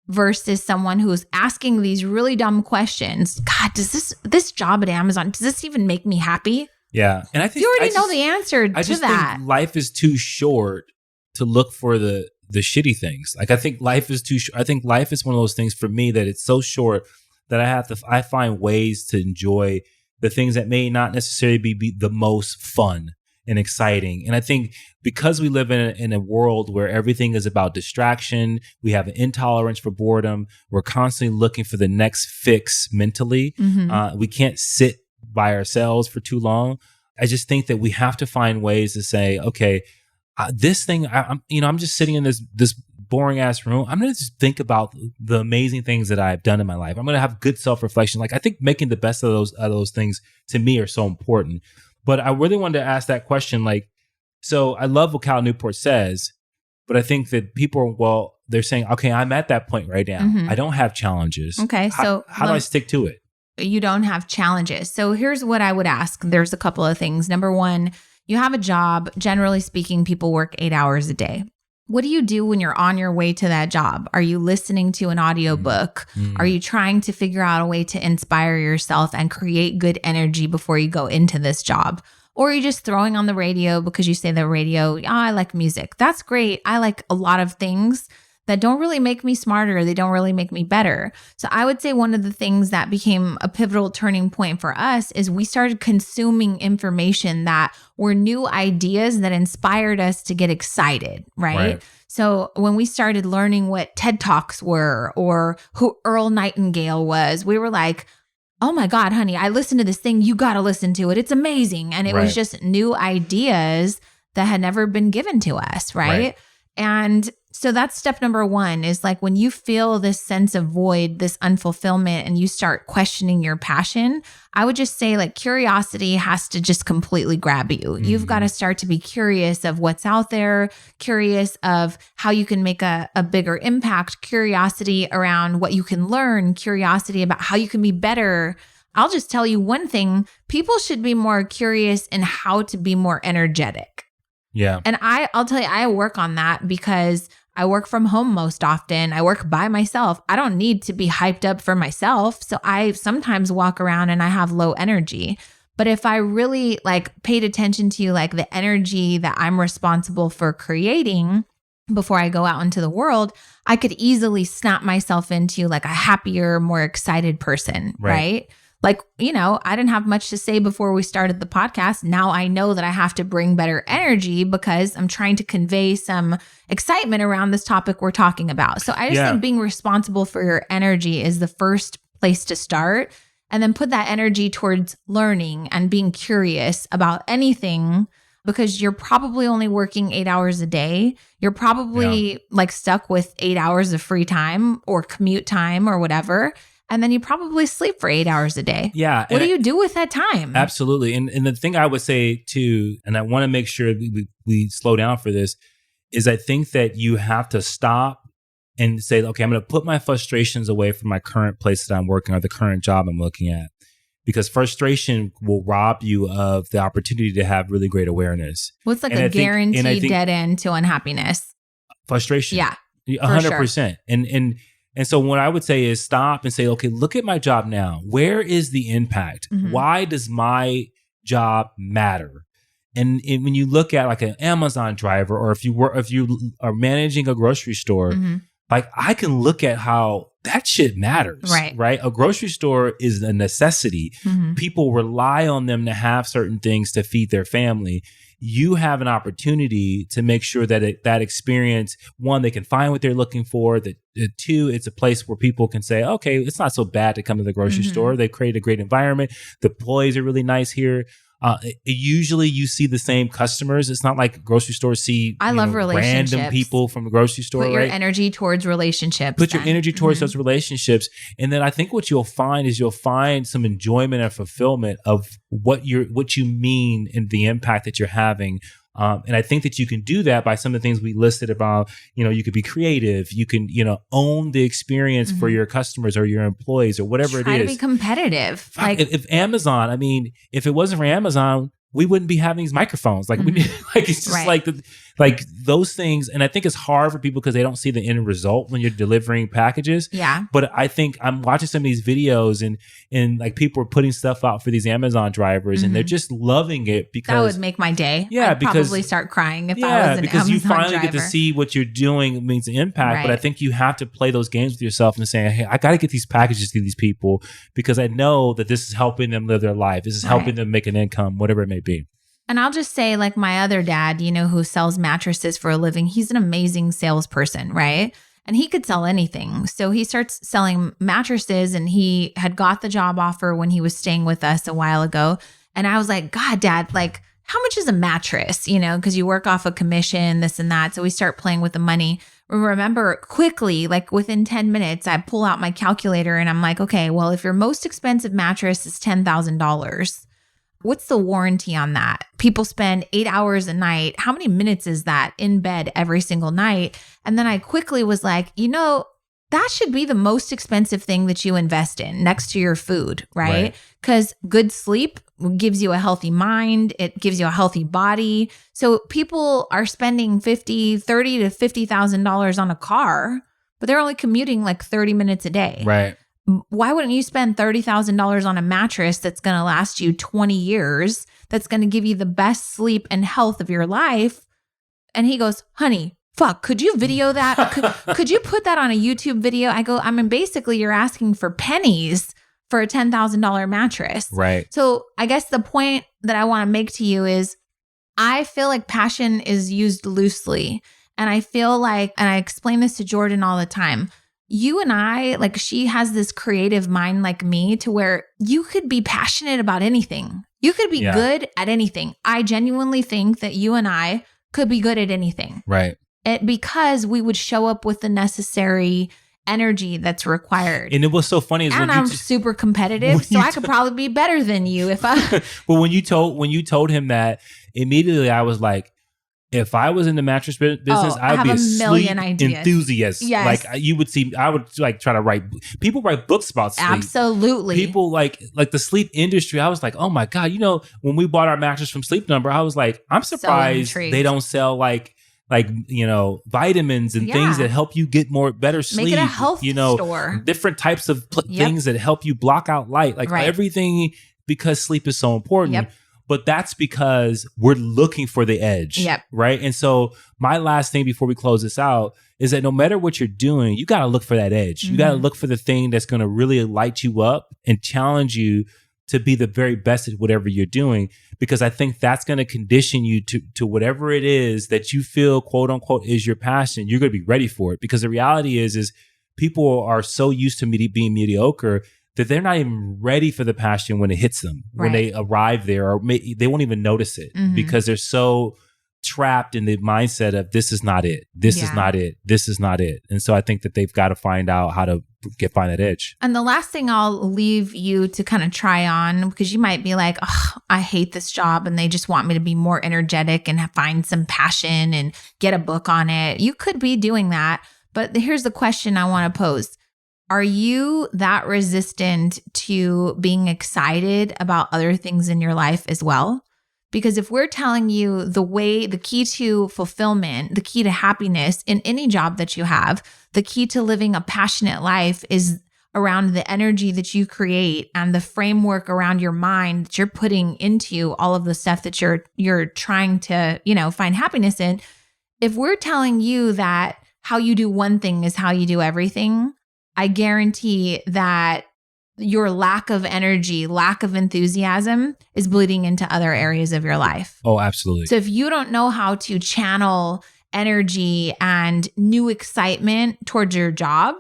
versus someone who's asking these really dumb questions. God, does this job at Amazon, does this even make me happy? Yeah. And I think you already know the answer to that. I just think life is too short to look for the shitty things. I think life is too short. I think life is one of those things for me that it's so short that I find ways to enjoy the things that may not necessarily be the most fun and exciting. And I think because we live in a world where everything is about distraction, we have an intolerance for boredom, we're constantly looking for the next fix mentally. We can't sit by ourselves for too long. I just think that we have to find ways to say, okay, this thing, I'm just sitting in this boring ass room. I'm going to just think about the amazing things that I've done in my life. I'm going to have good self-reflection. I think making the best of those things to me are so important. But I really wanted to ask that question. So I love what Cal Newport says, but I think that people, they're saying, okay, I'm at that point right now. I don't have challenges. Okay. So how do I stick to it? You don't have challenges. So here's what I would ask. There's a couple of things. Number one, you have a job. Generally speaking, people work 8 hours a day. What do you do when you're on your way to that job? Are you listening to an audiobook? Are you trying to figure out a way to inspire yourself and create good energy before you go into this job? Or are you just throwing on the radio because you say the radio, I like music. That's great. I like a lot of things that don't really make me smarter. They don't really make me better. So I would say one of the things that became a pivotal turning point for us is we started consuming information that were new ideas that inspired us to get excited, right? So when we started learning what TED Talks were or who Earl Nightingale was, we were like, oh my God, honey, I listened to this thing. You got to listen to it. It's amazing. And it was just new ideas that had never been given to us, right? And so that's step number one is when you feel this sense of void, this unfulfillment, and you start questioning your passion, I would just say curiosity has to just completely grab you. You've got to start to be curious of what's out there, curious of how you can make a bigger impact, curiosity around what you can learn, curiosity about how you can be better. I'll just tell you one thing, people should be more curious in how to be more energetic. Yeah. And I'll tell you, I work on that because I work from home most often. I work by myself. I don't need to be hyped up for myself. So I sometimes walk around and I have low energy. But if I really paid attention to the energy that I'm responsible for creating before I go out into the world, I could easily snap myself into a happier, more excited person, right? Like, I didn't have much to say before we started the podcast. Now I know that I have to bring better energy because I'm trying to convey some excitement around this topic we're talking about. So I just think being responsible for your energy is the first place to start. And then put that energy towards learning and being curious about anything, because you're probably only working 8 hours a day. You're probably like stuck with 8 hours of free time or commute time or whatever. And then you probably sleep for 8 hours a day. Yeah. What do you do with that time? Absolutely. And the thing I would say too, and I want to make sure we slow down for this, is I think that you have to stop and say, okay, I'm going to put my frustrations away from my current place that I'm working or the current job I'm looking at. Because frustration will rob you of the opportunity to have really great awareness. What's like a guaranteed dead end to unhappiness? Frustration. Yeah. 100%. Sure. And so what I would say is stop and say, okay, look at my job now. Where is the impact? Mm-hmm. Why does my job matter? And when you look at like an Amazon driver, or if you are managing a grocery store, mm-hmm. like I can look at how that shit matters, right? A grocery store is a necessity. Mm-hmm. People rely on them to have certain things to feed their family. You have an opportunity to make sure that that experience, one, they can find what they're looking for. That two, it's a place where people can say, okay, it's not so bad to come to the grocery mm-hmm. store. They create a great environment. The employees are really nice here. Usually you see the same customers. It's not like grocery stores see random people from the grocery store. Put your energy towards relationships. Put your energy towards mm-hmm. those relationships. And then I think what you'll find is you'll find some enjoyment and fulfillment of what you mean and the impact that you're having. And I think that you can do that by some of the things we listed about, you could be creative. You can, own the experience mm-hmm. for your customers or your employees or whatever it is. Try to be competitive. Like if Amazon, if it wasn't for Amazon, we wouldn't be having these microphones. Like mm-hmm. It's just like those things. And I think it's hard for people because they don't see the end result when you're delivering packages. Yeah. But I think I'm watching some of these videos and like people are putting stuff out for these Amazon drivers mm-hmm. and they're just loving it because that would make my day. Yeah. I'd probably start crying if I was an Amazon because you finally driver. Get to see what you're doing means impact. Right. But I think you have to play those games with yourself and say, hey, I got to get these packages to these people because I know that this is helping them live their life. This is helping them make an income, whatever it may be. And I'll just say, like my other dad, who sells mattresses for a living, he's an amazing salesperson, right? And he could sell anything. So he starts selling mattresses, and he had got the job offer when he was staying with us a while ago. And I was like, God, Dad, like, how much is a mattress? Because you work off a commission, this and that. So we start playing with the money. Remember quickly, like within 10 minutes, I pull out my calculator and I'm like, okay, well, if your most expensive mattress is $10,000, what's the warranty on that? People spend 8 hours a night. How many minutes is that in bed every single night? And then I quickly was like, that should be the most expensive thing that you invest in next to your food, right? Because good sleep gives you a healthy mind. It gives you a healthy body. So people are spending $30,000 to $50,000 on a car, but they're only commuting like 30 minutes a day. Right. Why wouldn't you spend $30,000 on a mattress that's going to last you 20 years, that's going to give you the best sleep and health of your life? And he goes, honey, fuck, could you video that? Could you put that on a YouTube video? I go, basically you're asking for pennies for a $10,000 mattress. Right. So I guess the point that I want to make to you is I feel like passion is used loosely. And I feel like, and I explain this to Jordan all the time, you and I, like she has this creative mind like me to where you could be passionate about anything. You could be good at anything. I genuinely think that you and I could be good at anything. Right. Because we would show up with the necessary energy that's required. And it was so funny. And I'm super competitive, so I could probably be better than you if I... But when you told him that, immediately I was like, if I was in the mattress business, I'd be a sleep enthusiast. Yes. Like you would see, I would like try to write. People write books about sleep. Absolutely. People like the sleep industry. I was like, oh my God, when we bought our mattress from Sleep Number, I was like, I'm surprised they don't sell like vitamins and things that help you get better sleep. Make it a health store. Different types of things that help you block out light, everything, because sleep is so important. Yep. But that's because we're looking for the edge, right? And so my last thing before we close this out is that no matter what you're doing, you got to look for that edge. You got to look for the thing that's going to really light you up and challenge you to be the very best at whatever you're doing, because I think that's going to condition you to whatever it is that you feel, quote unquote, is your passion. You're going to be ready for it, because the reality is people are so used to being mediocre that they're not even ready for the passion when it hits them, when they arrive there, or they won't even notice it because they're so trapped in the mindset of this is not it. This is not it. This is not it. And so I think that they've got to find out how to find that edge. And the last thing I'll leave you to kind of try on, because you might be like, oh, I hate this job and they just want me to be more energetic and find some passion and get a book on it. You could be doing that. But here's the question I want to pose. Are you that resistant to being excited about other things in your life as well? Because if we're telling you the key to fulfillment, the key to happiness in any job that you have, the key to living a passionate life is around the energy that you create and the framework around your mind that you're putting into all of the stuff that you're trying to, find happiness in. If we're telling you that how you do one thing is how you do everything, I guarantee that your lack of energy, lack of enthusiasm is bleeding into other areas of your life. Oh, absolutely. So if you don't know how to channel energy and new excitement towards your job,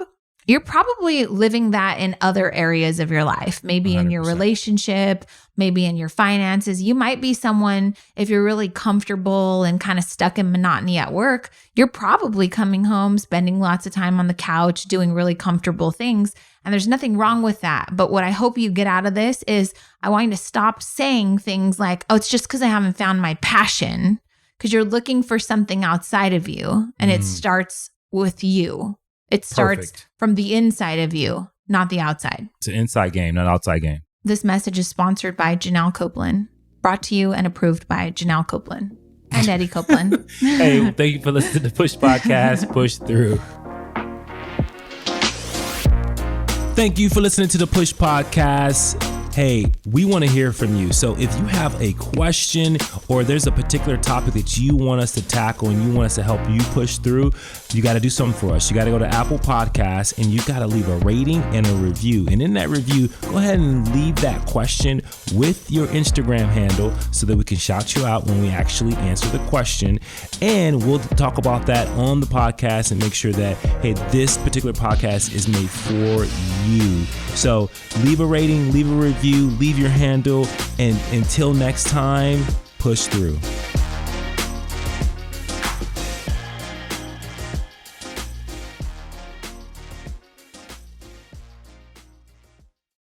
you're probably living that in other areas of your life, maybe 100%. In your relationship, maybe in your finances. You might be someone, if you're really comfortable and kind of stuck in monotony at work, you're probably coming home, spending lots of time on the couch, doing really comfortable things. And there's nothing wrong with that. But what I hope you get out of this is I want you to stop saying things like, oh, it's just because I haven't found my passion, because you're looking for something outside of you. And it starts with you. It starts from the inside of you, not the outside. It's an inside game, not an outside game. This message is sponsored by Janelle Copeland, brought to you and approved by Janelle Copeland and Eddie Copeland. Hey, thank you for listening to the Push Podcast, Push Through. Thank you for listening to the Push Podcast. Hey, we want to hear from you. So if you have a question or there's a particular topic that you want us to tackle and you want us to help you push through, you got to do something for us. You got to go to Apple Podcasts and you got to leave a rating and a review. And in that review, go ahead and leave that question with your Instagram handle so that we can shout you out when we actually answer the question. And we'll talk about that on the podcast and make sure that, hey, this particular podcast is made for you. So leave a rating, leave a review, leave your handle, and until next time, push through.